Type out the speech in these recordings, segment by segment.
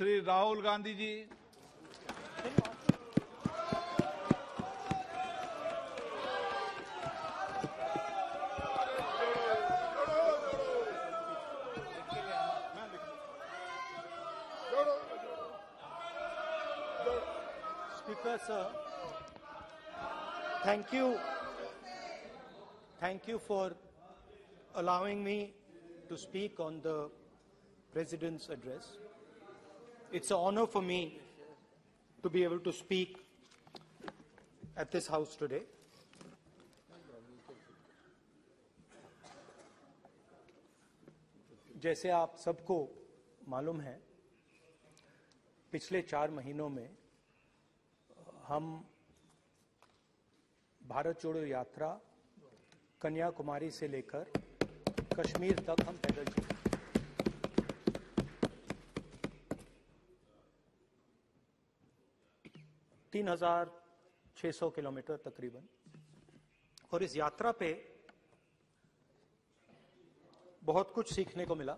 Shri Rahul Gandhi ji. Speaker sir, thank you for allowing me to speak on the President's address. It's an honor for me to be able to speak at this House today. जैसे आप सबको मालूम है, पिछले 4 महीनों में हम भारत जोड़ो यात्रा कन्याकुमारी से लेकर कश्मीर तक हम पैदल चले। 3,600 किलोमीटर तकरीबन। और इस यात्रा पे बहुत कुछ सीखने को मिला।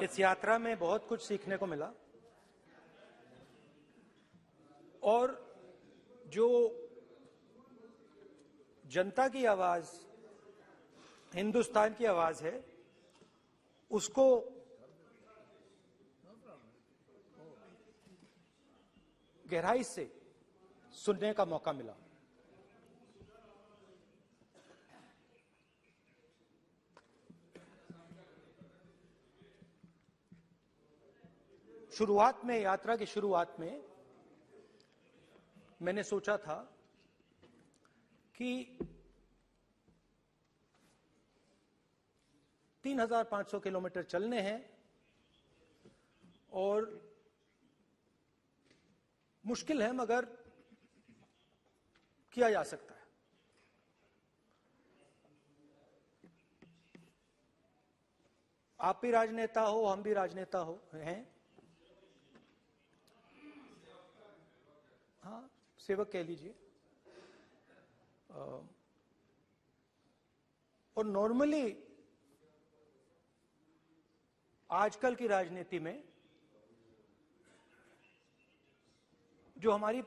इस यात्रा में बहुत कुछ सीखने को मिला और जो जनता की आवाज, हिंदुस्तान की आवाज है, उसको गहराई से सुनने का मौका मिला। शुरुआत में, यात्रा की शुरुआत में मैंने सोचा था कि 3,500 किलोमीटर चलने हैं और मुश्किल है मगर किया जा सकता है। आप भी राजनेता हो, हम भी राजनेता हो हैं। हाँ, सेवक कह लीजिए। और नॉर्मली आजकल की राजनीति में जो हमारी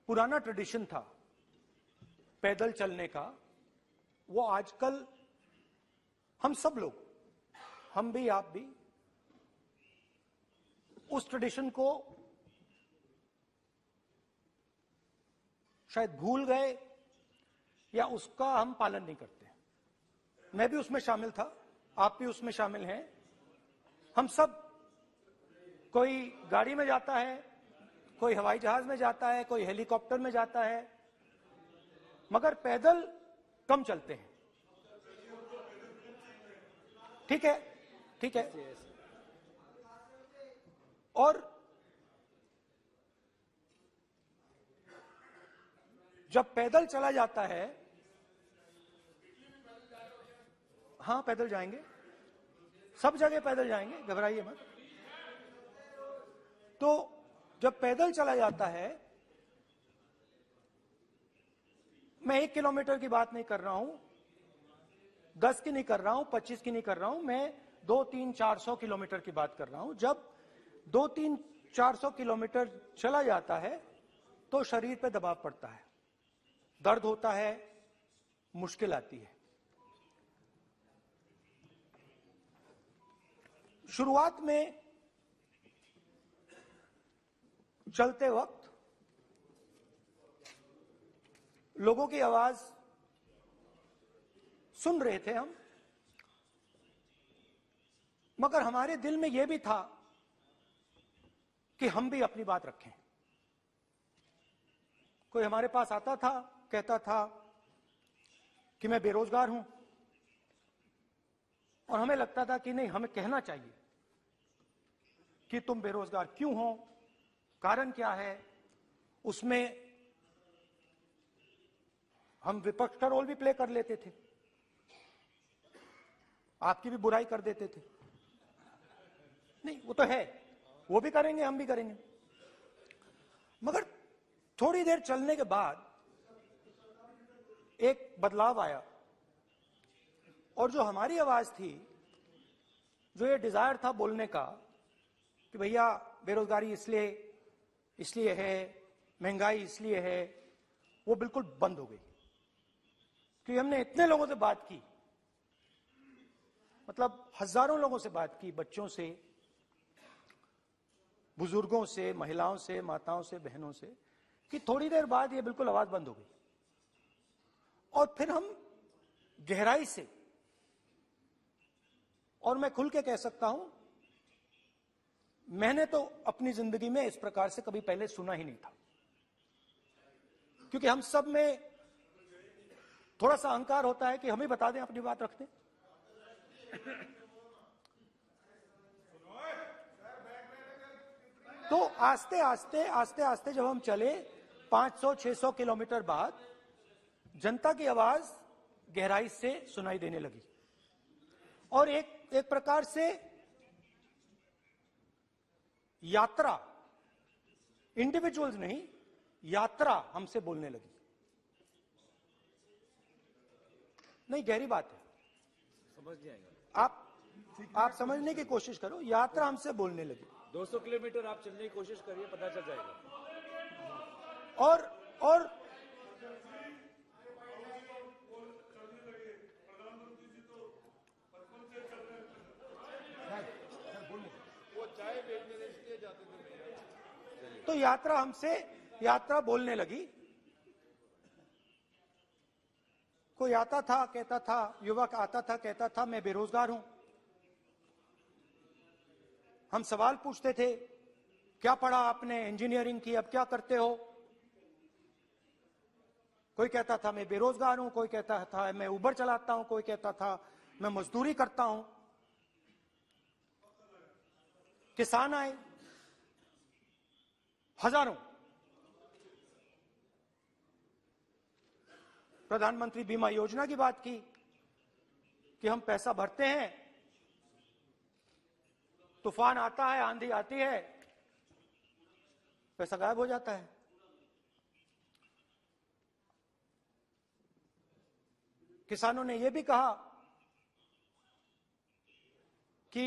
पुराना ट्रेडिशन था पैदल चलने का, वो आजकल हम सब लोग, हम भी आप भी, उस ट्रेडिशन को शायद भूल गए या उसका हम पालन नहीं करते। मैं भी उसमें शामिल था, आप भी उसमें शामिल हैं। हम सब, कोई गाड़ी में जाता है, कोई हवाई जहाज में जाता है, कोई हेलीकॉप्टर में जाता है, मगर पैदल कम चलते हैं। ठीक है, ठीक है। और जब पैदल चला जाता है, हाँ पैदल जाएंगे, सब जगह पैदल जाएंगे, घबराइए मत। तो जब पैदल चला जाता है, मैं 1 किलोमीटर की बात नहीं कर रहा हूं, 10 की नहीं कर रहा हूं, 25 की नहीं कर रहा हूं, मैं 200-300-400 किलोमीटर की बात कर रहा हूं। जब 200-300-400 किलोमीटर चला जाता है तो शरीर पे दबाव पड़ता है, दर्द होता है, मुश्किल आती है। शुरुआत में चलते वक्त लोगों की आवाज सुन रहे थे हम, मगर हमारे दिल में यह भी था कि हम भी अपनी बात रखें। कोई हमारे पास आता था, कहता था कि मैं बेरोजगार हूं, और हमें लगता था कि नहीं, हमें कहना चाहिए कि तुम बेरोजगार क्यों हो, कारण क्या है। उसमें हम विपक्ष का रोल भी प्ले कर लेते थे, आपकी भी बुराई कर देते थे। नहीं, वो तो है, वो भी करेंगे, हम भी करेंगे। मगर थोड़ी देर चलने के बाद एक बदलाव आया और जो हमारी आवाज थी, जो ये डिजायर था बोलने का कि भैया बेरोजगारी इसलिए है, महंगाई इसलिए है, वो बिल्कुल बंद हो गई। क्योंकि हमने इतने लोगों से बात की, मतलब हजारों लोगों से बात की, बच्चों से, बुजुर्गों से, महिलाओं से, माताओं से, बहनों से, कि थोड़ी देर बाद ये बिल्कुल आवाज बंद हो गई। और फिर हम गहराई से, और मैं खुल के कह सकता हूं, मैंने तो अपनी जिंदगी में इस प्रकार से कभी पहले सुना ही नहीं था। क्योंकि हम सब में थोड़ा सा अहंकार होता है कि हम ही बता दें, अपनी बात रख दें। तो आस्ते आस्ते जब हम चले 500-600 किलोमीटर बाद, जनता की आवाज गहराई से सुनाई देने लगी और एक प्रकार से यात्रा, इंडिविजुअल्स नहीं, यात्रा हमसे बोलने लगी। नहीं, गहरी बात है, समझ नहीं आएगा। आप समझने की कोशिश करो। यात्रा हमसे बोलने लगी। 200 किलोमीटर आप चलने की कोशिश करिए, पता चल जाएगा। और तो यात्रा बोलने लगी। कोई आता था, कहता था, युवक आता था, कहता था मैं बेरोजगार हूं। हम सवाल पूछते थे, क्या पढ़ा आपने? इंजीनियरिंग की, अब क्या करते हो? कोई कहता था मैं बेरोजगार हूं, कोई कहता था मैं उबर चलाता हूं, कोई कहता था मैं मजदूरी करता हूं। किसान आए हजारों। प्रधानमंत्री बीमा योजना की बात की कि हम पैसा भरते हैं, तूफान आता है, आंधी आती है, पैसा गायब हो जाता है। किसानों ने यह भी कहा कि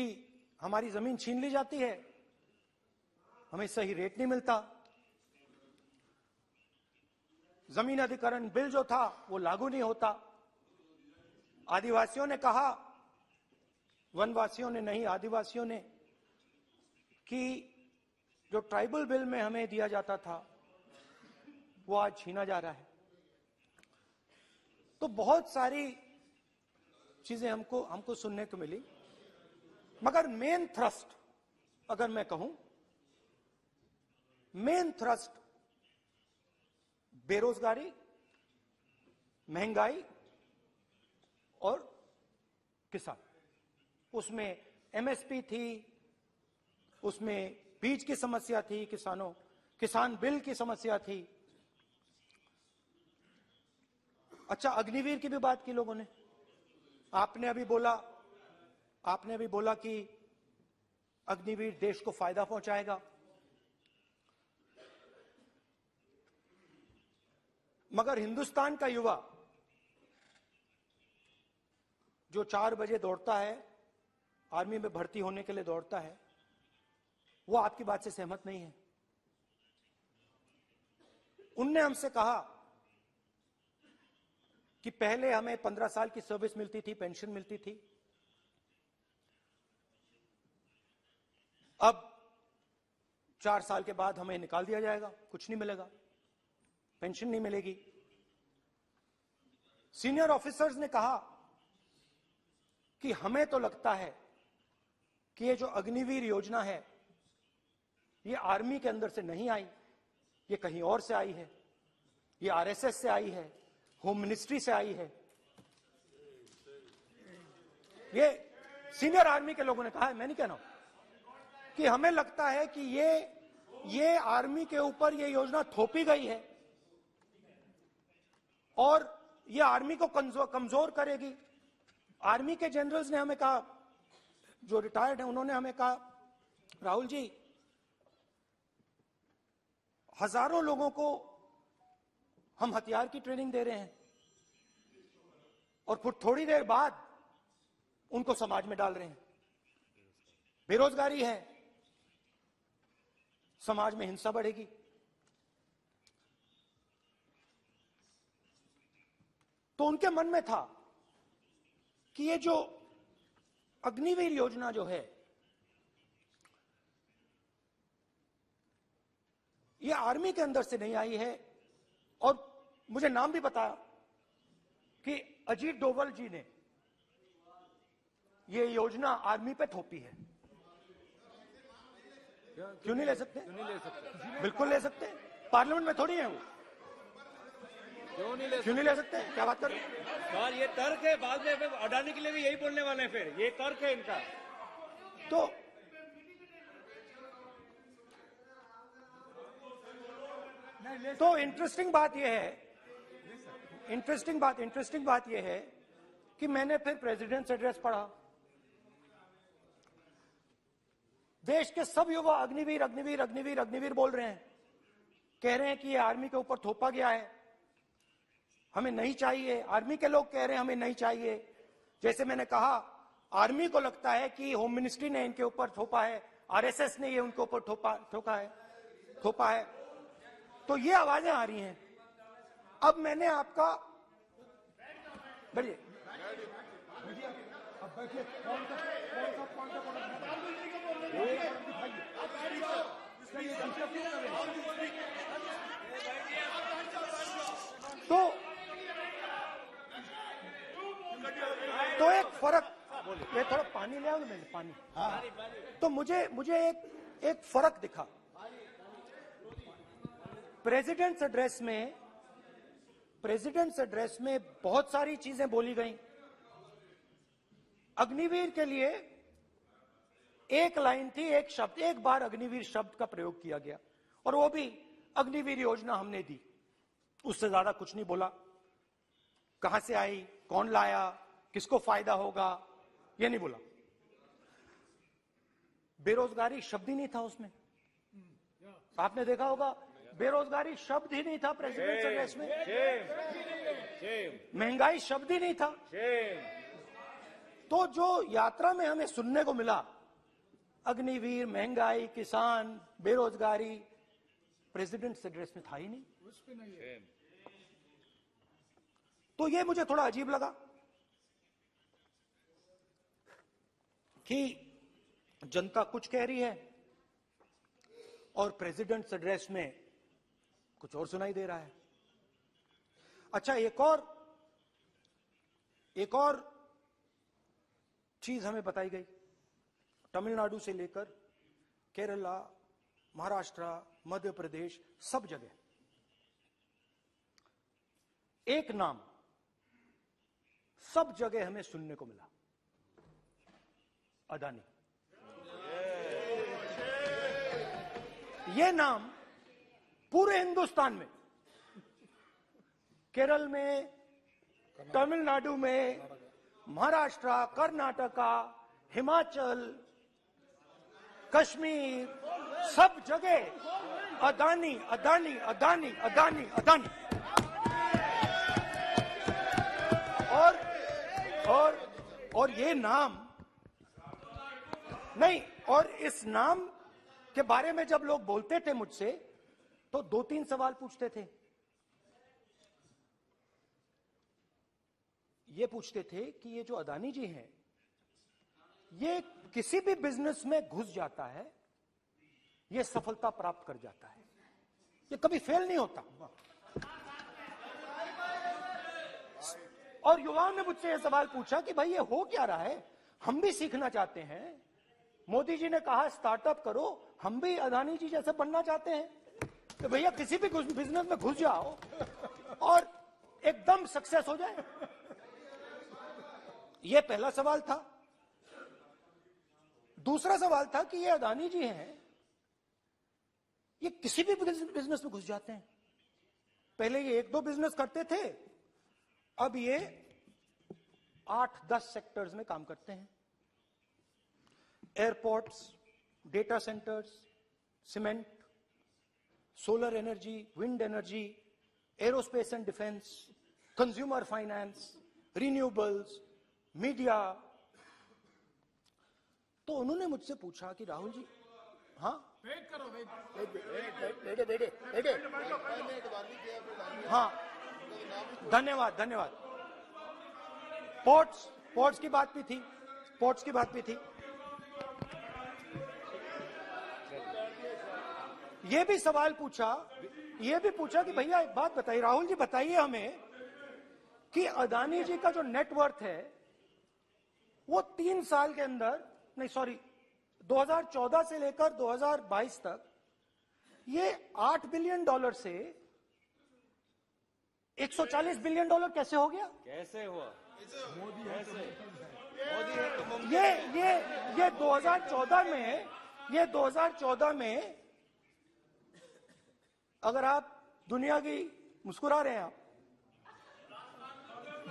हमारी जमीन छीन ली जाती है, हमें सही रेट नहीं मिलता। जमीन अधिग्रहण बिल जो था वो लागू नहीं होता। आदिवासियों ने कहा, वनवासियों ने नहीं, आदिवासियों ने, कि जो ट्राइबल बिल में हमें दिया जाता था वो आज छीना जा रहा है। तो बहुत सारी चीजें हमको सुनने को मिली, मगर मेन थ्रस्ट, अगर मैं कहूं, मेन थ्रस्ट बेरोजगारी, महंगाई और किसान। उसमें एमएसपी थी, उसमें बीज की समस्या थी, किसान बिल की समस्या थी। अच्छा, अग्निवीर की भी बात की लोगों ने। आपने अभी बोला कि अग्निवीर देश को फायदा पहुंचाएगा, मगर हिंदुस्तान का युवा जो 4 बजे दौड़ता है, आर्मी में भर्ती होने के लिए दौड़ता है, वो आपकी बात से सहमत नहीं है। उनने हमसे कहा कि पहले हमें 15 साल की सर्विस मिलती थी, पेंशन मिलती थी, अब 4 साल के बाद हमें निकाल दिया जाएगा, कुछ नहीं मिलेगा, पेंशन नहीं मिलेगी। सीनियर ऑफिसर्स ने कहा कि हमें तो लगता है कि ये जो अग्निवीर योजना है ये आर्मी के अंदर से नहीं आई, ये कहीं और से आई है, ये आरएसएस से आई है, होम मिनिस्ट्री से आई है। ये सीनियर आर्मी के लोगों ने कहा है, मैं नहीं कह रहा हूं, कि हमें लगता है कि ये आर्मी के ऊपर ये योजना थोपी गई है और ये आर्मी को कमजोर करेगी। आर्मी के जनरल्स ने हमें कहा, जो रिटायर्ड हैं, उन्होंने हमें कहा, राहुल जी, हजारों लोगों को हम हथियार की ट्रेनिंग दे रहे हैं और फिर थोड़ी देर बाद उनको समाज में डाल रहे हैं। बेरोजगारी है, समाज में हिंसा बढ़ेगी। तो उनके मन में था कि ये जो अग्निवीर योजना जो है, ये आर्मी के अंदर से नहीं आई है। और मुझे नाम भी बताया कि अजीत डोभाल जी ने ये योजना आर्मी पे थोपी है। क्यों नहीं ले सकते? क्यों नहीं ले सकते? बिल्कुल ले सकते हैं, पार्लियामेंट में थोड़ी है वो। क्यों नहीं ले सकते? क्या बात कर रहे हैं? सर ये तर्क है, बाद में अडानी के लिए भी यही बोलने वाले हैं, फिर ये तर्क है इनका। तो इंटरेस्टिंग बात यह है कि मैंने फिर प्रेसिडेंट्स एड्रेस पढ़ा। देश के सब युवा अग्निवीर अग्निवीर अग्निवीर अग्निवीर बोल रहे हैं, कह रहे हैं कि ये आर्मी के ऊपर थोपा गया है, हमें नहीं चाहिए। आर्मी के लोग कह रहे हैं हमें नहीं चाहिए। जैसे मैंने कहा, आर्मी को लगता है कि होम मिनिस्ट्री ने इनके ऊपर थोपा है, आरएसएस ने ये उनके ऊपर थोपा है। तो ये आवाजें आ रही हैं। अब मैंने आपका बैठिए, तो एक फर्क, ये थोड़ा पानी ले आओ ना, पानी। तो मुझे एक फर्क दिखा प्रेसिडेंट्स एड्रेस में बहुत सारी चीजें बोली गई। अग्निवीर के लिए एक लाइन थी, एक शब्द, एक बार अग्निवीर शब्द का प्रयोग किया गया और वो भी अग्निवीर योजना हमने दी, उससे ज्यादा कुछ नहीं बोला। कहां से आई, कौन लाया, किसको फायदा होगा, ये नहीं बोला। बेरोजगारी शब्द ही नहीं था उसमें। आपने देखा होगा, बेरोजगारी शब्द ही नहीं था प्रेसिडेंट एड्रेस में। महंगाई शब्द ही नहीं था। तो जो यात्रा में हमें सुनने को मिला, अग्निवीर, महंगाई, किसान, बेरोजगारी, प्रेसिडेंट एड्रेस में था ही नहीं। तो ये मुझे थोड़ा अजीब लगा कि जनता कुछ कह रही है और प्रेसिडेंट एड्रेस में कुछ और सुनाई दे रहा है। अच्छा, एक और चीज हमें बताई गई। तमिलनाडु से लेकर केरला, महाराष्ट्र, मध्य प्रदेश, सब जगह एक नाम सब जगह हमें सुनने को मिला, अदानी। यह नाम पूरे हिंदुस्तान में, केरल में, तमिलनाडु में, महाराष्ट्र, कर्नाटका, हिमाचल, कश्मीर, सब जगह अदानी अदानी अदानी अदानी अदानी। और ये नाम नहीं, और इस नाम के बारे में जब लोग बोलते थे मुझसे, तो 2-3 सवाल पूछते थे। ये पूछते थे कि ये जो अदानी जी हैं, ये किसी भी बिजनेस में घुस जाता है, ये सफलता प्राप्त कर जाता है, ये कभी फेल नहीं होता। और युवाओं ने मुझसे यह सवाल पूछा कि भाई ये हो क्या रहा है, हम भी सीखना चाहते हैं। मोदी जी ने कहा स्टार्टअप करो, हम भी अदानी जी जैसे बनना चाहते हैं। तो भैया किसी भी बिजनेस में घुस जाओ और एकदम सक्सेस हो जाए। यह पहला सवाल था। दूसरा सवाल था कि ये अदानी जी हैं, ये किसी भी बिजनेस में घुस जाते हैं। पहले ये 1-2 बिजनेस करते थे, अब ये 8-10 सेक्टर्स में काम करते हैं। Airports, data centres, cement, solar energy, wind energy, aerospace and defence, consumer finance, renewables, media. तो उन्होंने मुझसे पूछा कि राहुल जी, हाँ वेट करो, बेटे, हाँ धन्यवाद। पोर्ट्स की बात भी थी। ये भी सवाल पूछा, कि भैया एक बात बताइए, राहुल जी बताइए हमें कि अदानी जी का जो नेटवर्थ है वो 3 साल के अंदर, नहीं सॉरी 2014 से लेकर 2022 तक ये $8 बिलियन से $140 बिलियन कैसे हो गया? कैसे हुआ? मोदी है तो मुमकिन ये 2014 में अगर आप दुनिया की, मुस्कुरा रहे हैं आप,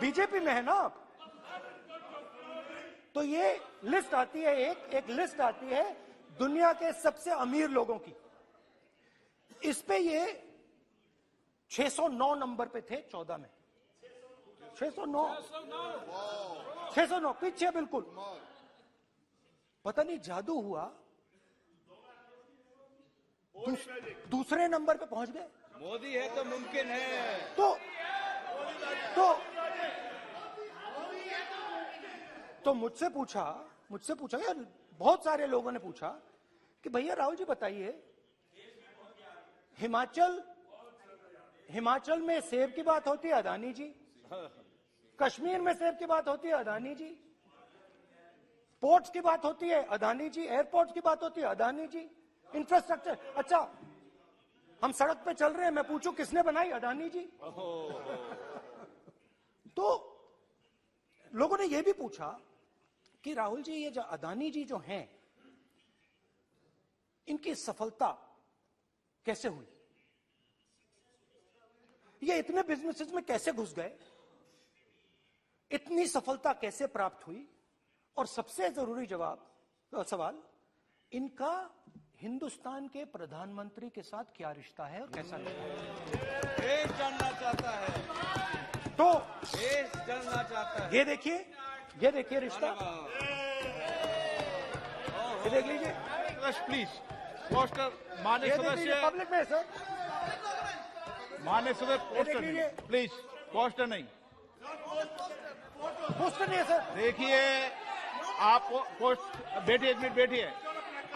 बीजेपी में है ना आप, तो ये लिस्ट आती है, एक लिस्ट आती है दुनिया के सबसे अमीर लोगों की। इस पे ये 609 नंबर पे थे 14 में। 609 पीछे बिल्कुल। पता नहीं जादू हुआ, दूसरे नंबर पे पहुंच गए। मोदी है तो मुमकिन है। तो मुझसे पूछा यार, बहुत सारे लोगों ने पूछा कि भैया राहुल जी बताइए, हिमाचल में सेब की बात होती है, अदानी जी। कश्मीर में सेब की बात होती है, अदानी जी। पोर्ट्स की बात होती है, अदानी जी। एयरपोर्ट्स की बात होती है, अदानी जी। इंफ्रास्ट्रक्चर, अच्छा हम सड़क पे चल रहे हैं, मैं पूछूं किसने बनाई? अदानी जी। तो लोगों ने यह भी पूछा कि राहुल जी, ये जो अदानी जी जो हैं, इनकी सफलता कैसे हुई? ये इतने बिजनेसेस में कैसे घुस गए? इतनी सफलता कैसे प्राप्त हुई? और सबसे जरूरी सवाल, इनका हिंदुस्तान के प्रधानमंत्री के साथ क्या रिश्ता है और कैसा रिश्ता है? देश जानना चाहता है। तो देश जानना चाहता है। ये देखिए रिश्ता, ये देख लीजिए। प्लीज पोस्टर माननीय सदस्य, पब्लिक में सर, माननीय सदस्य पोस्टर नहीं, प्लीज पोस्टर नहीं है सर। देखिए आप बैठिए, 1 मिनट बैठिए।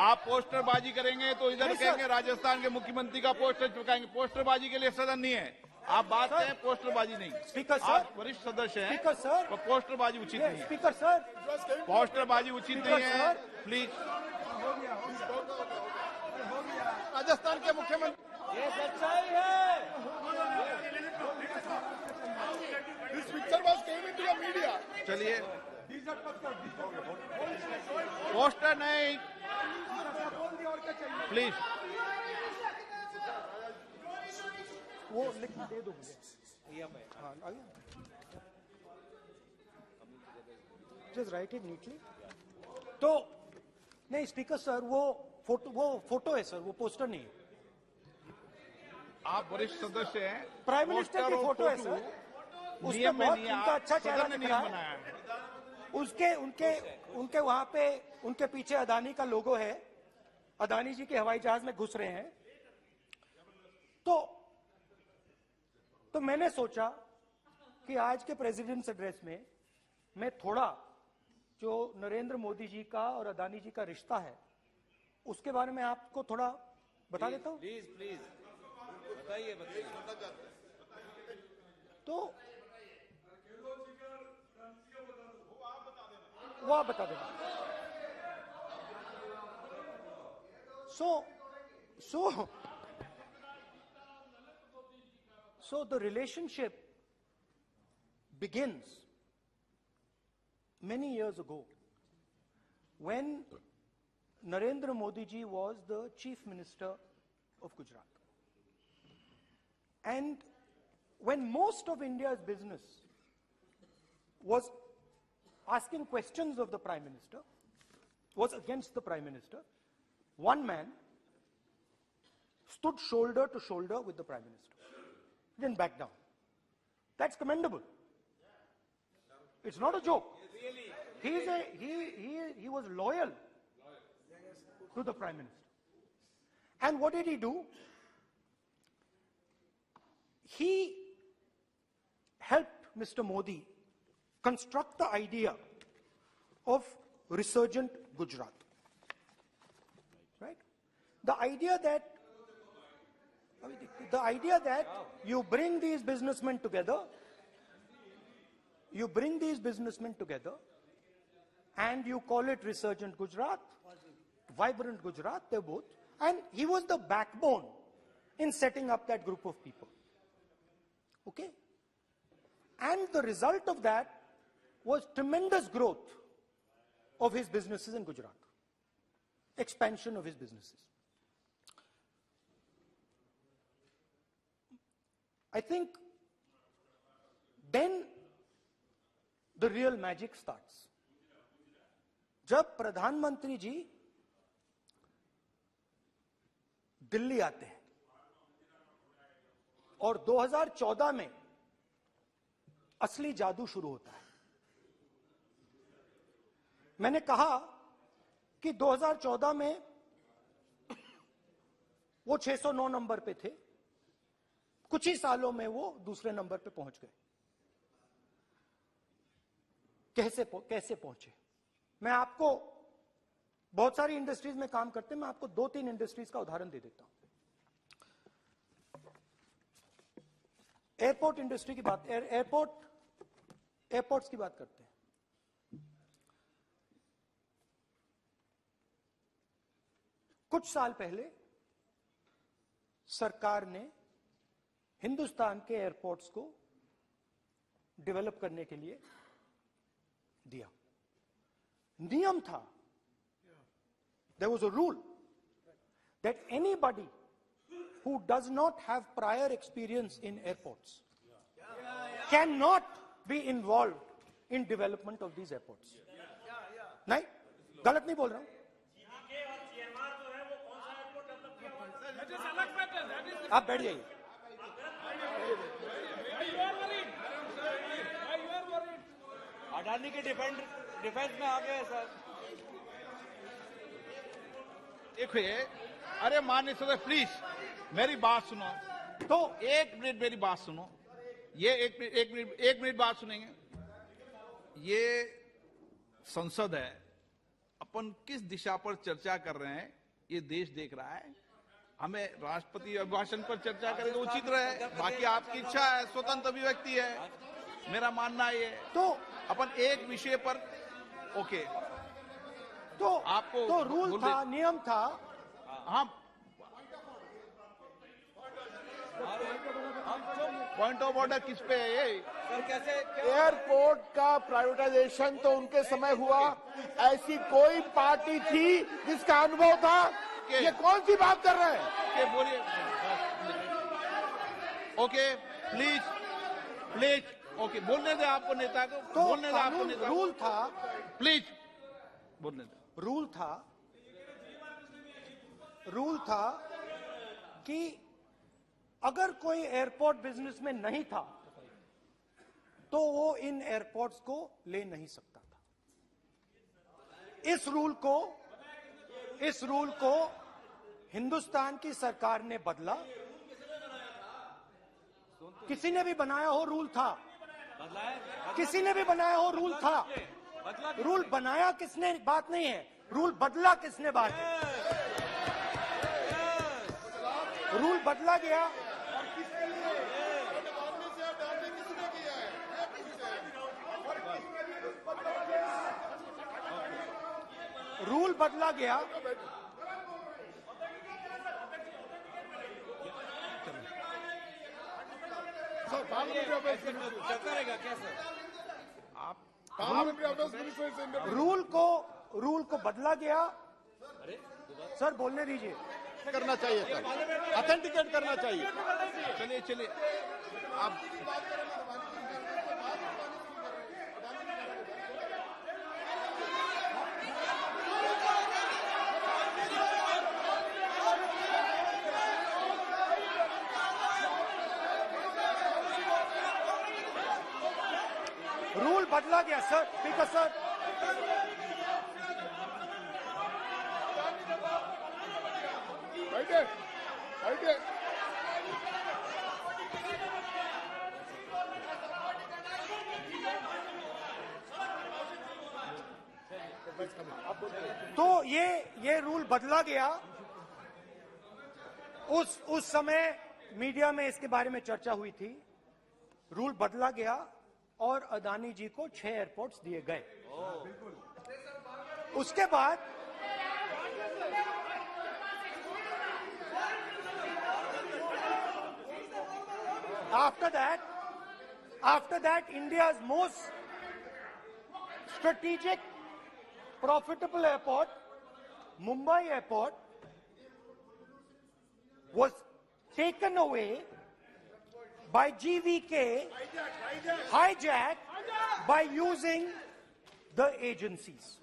आप पोस्टरबाजी करेंगे तो इधर नहीं, कहेंगे सर। राजस्थान के मुख्यमंत्री का पोस्टर चिपकाएंगे। पोस्टरबाजी के लिए सदन नहीं है। आप बात करें, पोस्टरबाजी नहीं। स्पीकर सर, आप वरिष्ठ सदस्य हैं, स्पीकर सर, तो पोस्टरबाजी उचित नहीं है। स्पीकर सर, पोस्टरबाजी उचित स्पीकर नहीं है, सर। प्लीज। राजस्थान के मुख्यमंत्री, ये सच्चाई है। This picture was came into the media. चलिए, पोस्टर नहीं, प्लीज। वो लिख दे दो मुझे। हाँ, आ गया। Just write it neatly. तो नहीं स्पीकर सर, वो फोटो है सर, वो पोस्टर नहीं है। आप वरिष्ठ सदस्य हैं। प्राइम मिनिस्टर की फोटो है सर, उसमें नियम में बहुत नहीं है। उनका अच्छा चेहरा सदन ने दिख नियम रहा बनाया है। है। उनके वहां पे, उनके पीछे अदानी का लोगो है। अदानी जी के हवाई जहाज में घुस रहे हैं। तो मैंने सोचा कि आज के प्रेसिडेंट्स एड्रेस में मैं थोड़ा जो नरेंद्र मोदी जी का और अदानी जी का रिश्ता है उसके बारे में आपको थोड़ा बता देता हूं। प्लीज बताइए। तो वो आप बता देना। So the relationship begins many years ago when Narendra Modi ji was the Chief Minister of Gujarat. And when most of India's business was asking questions of the Prime Minister, was against the Prime Minister, one man stood shoulder to shoulder with the Prime Minister. He didn't back down. That's commendable. It's not a joke. He was loyal to the Prime Minister. And what did he do? He helped Mr. Modi construct the idea of resurgent Gujarat. Right? The idea that you bring these businessmen together, and you call it resurgent Gujarat, vibrant Gujarat, they're both. And he was the backbone in setting up that group of people. Okay? And the result of that was tremendous growth of his businesses in Gujarat. Expansion of his businesses. I think then the real magic starts. जब प्रधानमंत्री जी दिल्ली आते हैं और 2014 में असली जादू शुरू होता है। मैंने कहा कि 2014 में वो 609 नंबर पे थे, कुछ ही सालों में वो दूसरे नंबर पे पहुंच गए। कैसे पहुंचे? मैं आपको, बहुत सारी इंडस्ट्रीज में काम करते हैं, मैं आपको 2-3 इंडस्ट्रीज का उदाहरण दे देता हूं। एयरपोर्ट इंडस्ट्री की बात, एयरपोर्ट्स की बात करते हैं। कुछ साल पहले सरकार ने हिंदुस्तान के एयरपोर्ट्स को डेवलप करने के लिए दिया। नियम था, there was a rule that anybody who does not have prior experience in airports cannot be involved in development of these airports. नहीं, गलत नहीं बोल रहा हूं। आप बैठ जाइए। अडानी के डिफेंस में आ गए सर। देखिए, अरे माननीय सदस्य प्लीज मेरी बात सुनो। तो 1 मिनट मेरी बात सुनो। ये एक मिनट बात सुनेंगे। ये संसद है, अपन किस दिशा पर चर्चा कर रहे हैं ये देश देख रहा है। हमें राष्ट्रपति अभिभाषण पर चर्चा करें तो उचित रहे, बाकी आपकी इच्छा है, स्वतंत्र अभिव्यक्ति है। मेरा मानना ये तो अपन एक विषय पर ओके, तो आपको तो रूल था, नियम था। हाँ, पॉइंट ऑफ ऑर्डर किस पे है ये? सर कैसे एयरपोर्ट का प्राइवेटाइजेशन तो उनके समय हुआ, ऐसी कोई पार्टी थी जिसका अनुभव था? ये कौन सी बात कर रहे हैं? बोलिए। ओके प्लीज प्लीज, ओके बोलने दे आपको नेता को, तो बोलने दे आपको नेता को। रूल था, प्लीज बोलने दे। रूल था कि अगर कोई एयरपोर्ट बिजनेस में नहीं था तो वो इन एयरपोर्ट्स को ले नहीं सकता था। इस रूल को हिंदुस्तान की सरकार ने बदला। किसी ने भी बनाया हो रूल था, किसी ने भी बनाया हो रूल था। रूल बनाया किसने बात नहीं है, रूल बदला किसने बात है। रूल बदला गया, रूल बदला गया। चलता रहेगा क्या सर? रूल को बदला गया। सर बोलने दीजिए। करना चाहिए सर, ऑथेंटिकेट करना चाहिए। चलिए आप रूल बदला गया सर, स्पीकर सर। बैठे बैठे। तो ये रूल बदला गया। उस समय मीडिया में इसके बारे में चर्चा हुई थी। रूल बदला गया और अदानी जी को 6 एयरपोर्ट्स दिए गए। उसके बाद after that India's most strategic profitable airport, Mumbai Airport, was taken away by GVK, hijacked by using the agencies.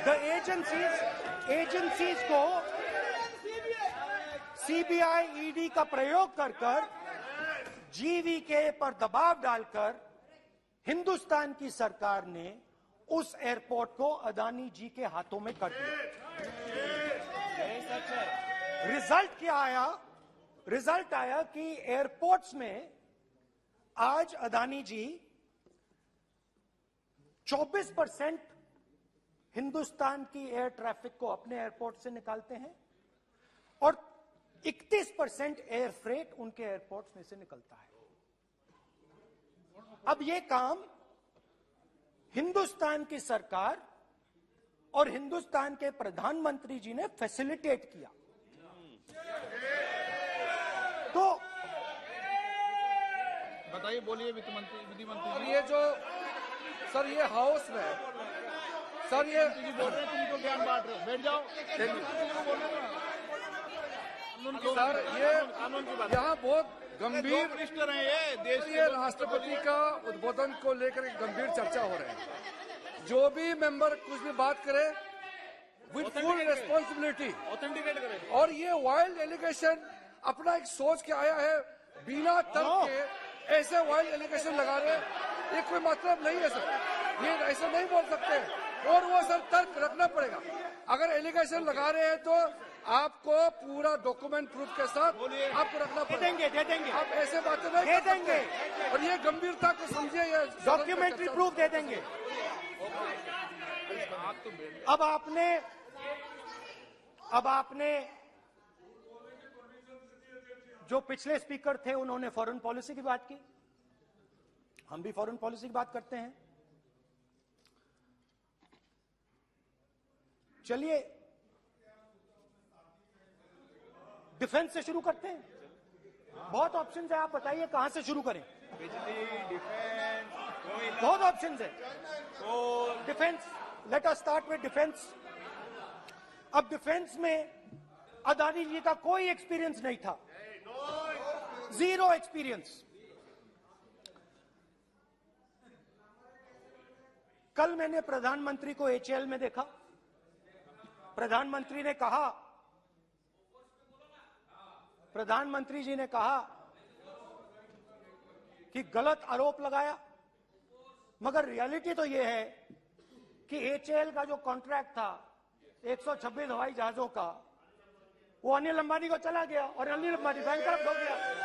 The agencies को CBI, ED का प्रयोग कर GVK पर दबाव डालकर हिंदुस्तान की सरकार ने उस एयरपोर्ट को अदानी जी के हाथों में कर दिया। रिजल्ट क्या आया? रिजल्ट आया कि एयरपोर्ट्स में आज अदानी जी 24% हिंदुस्तान की एयर ट्रैफिक को अपने एयरपोर्ट से निकालते हैं और 31% एयर फ्रेट उनके एयरपोर्ट्स में से निकलता है। अब ये काम हिंदुस्तान की सरकार और हिंदुस्तान के प्रधानमंत्री जी ने फैसिलिटेट किया। तो बताइए, बोलिए विधि मंत्री। और ये जो सर ये हाउस में सर ये बोल रहे हैं, तुम तो ज्ञान बांट रहे हो, बैठ जाओ। सर ये यहाँ बहुत गंभीर मिनिस्टर हैं ये देश ये राष्ट्रपति का उद्बोधन को लेकर एक गंभीर चर्चा हो रही है। जो भी मेंबर कुछ भी बात करे विद फुल रिस्पॉन्सिबिलिटी ऑथेंटिकेट करें। और ये वाइल्ड एलिगेशन अपना एक सोच के आया है, बिना तर्क के ऐसे वाइल्ड एलिगेशन लगा रहे, ये कोई मतलब नहीं है सर, ये ऐसे नहीं बोल सकते। और वो सर तर्क रखना पड़ेगा। अगर एलिगेशन लगा रहे हैं तो आपको पूरा डॉक्यूमेंट प्रूफ के साथ आपको रखना पड़ेगा। दे देंगे आप ऐसे बातें नहीं दे देंगे, और ये गंभीरता को समझिए। ये डॉक्यूमेंट्री प्रूफ दे देंगे। अब आपने जो पिछले स्पीकर थे उन्होंने फॉरेन पॉलिसी की बात की, हम भी फॉरेन पॉलिसी की बात करते हैं। चलिए डिफेंस से शुरू करते हैं। बहुत ऑप्शंस है, आप बताइए कहां से शुरू करें। बिजली, डिफेंस, बहुत ऑप्शंस है। Defence, let us start with defence. अब डिफेंस में अदानी जी का कोई एक्सपीरियंस नहीं था, जीरो एक्सपीरियंस। कल मैंने प्रधानमंत्री को HAL में देखा। प्रधानमंत्री जी ने कहा कि गलत आरोप लगाया, मगर रियलिटी तो यह है कि HAL का जो कॉन्ट्रैक्ट था 126 हवाई जहाजों का, वो अनिल अंबानी को चला गया और अनिल अंबानी बैंकरप्ट हो गया।